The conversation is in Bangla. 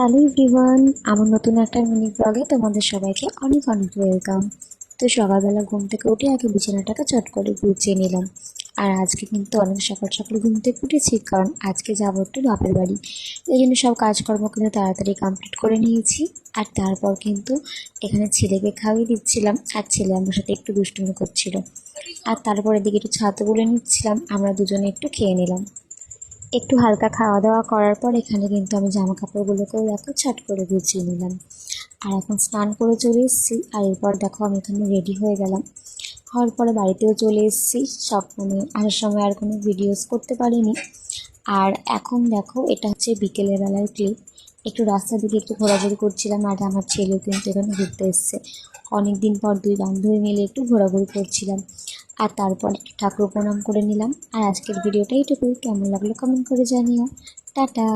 হ্যালো এভরিওয়ান, আমার নতুন একটা মিনি ব্লগে তোমাদের সবাইকে অনেক অনেক ওয়েলকাম। তো সকালবেলা ঘুম থেকে উঠে আগে বিছানাটাকে চট করে গুছিয়ে নিলাম। আর আজকে কিন্তু অনেক সকাল সকাল ঘুম থেকে উঠেছি, কারণ আজকে যাবো একটু বাপের বাড়ি। এই জন্য সব কাজকর্ম কিন্তু তাড়াতাড়ি কমপ্লিট করে নিয়েছি। আর তারপর কিন্তু এখানে ছেলেকে খাইয়ে দিচ্ছিলাম, আর ছেলে আমার সাথে একটু দুষ্টুমি করছিল। আর তারপর এদিকে একটু ছাতু বলে নিচ্ছিলাম, আমরা দুজনে একটু খেয়ে নিলাম। একটু হালকা খাওয়া দাওয়া করার পর এখানে কিন্তু আমি জামা কাপড়গুলোকেও দেখো ছট করে গুছিয়ে নিলাম। আর এখন স্নান করে চলে এসেছি, আর এরপর দেখো আমি এখানে রেডি হয়ে গেলাম। হওয়ার পরে বাড়িতেও চলে এসেছি। সব আসার সময় আর কোনো ভিডিওস করতে পারিনি। আর এখন দেখো এটা হচ্ছে বিকেলের বেলার ক্লিপ। একটু রাস্তার দিকে একটু ঘোরাঘুরি করছিলাম, আর আমার ছেলেও কিন্তু এখানে ঘুরতে এসছে। অনেক দিন পর দুই বান্ধবী মিলে একটু ঘোরাঘুরি করছিলাম। আর তারপর একটু ঠাকুর প্রণাম করে নিলাম। আর আজকের ভিডিওটা এইটুকুই, কেমন লাগলো কমেন্ট করে জানিও। টাটা।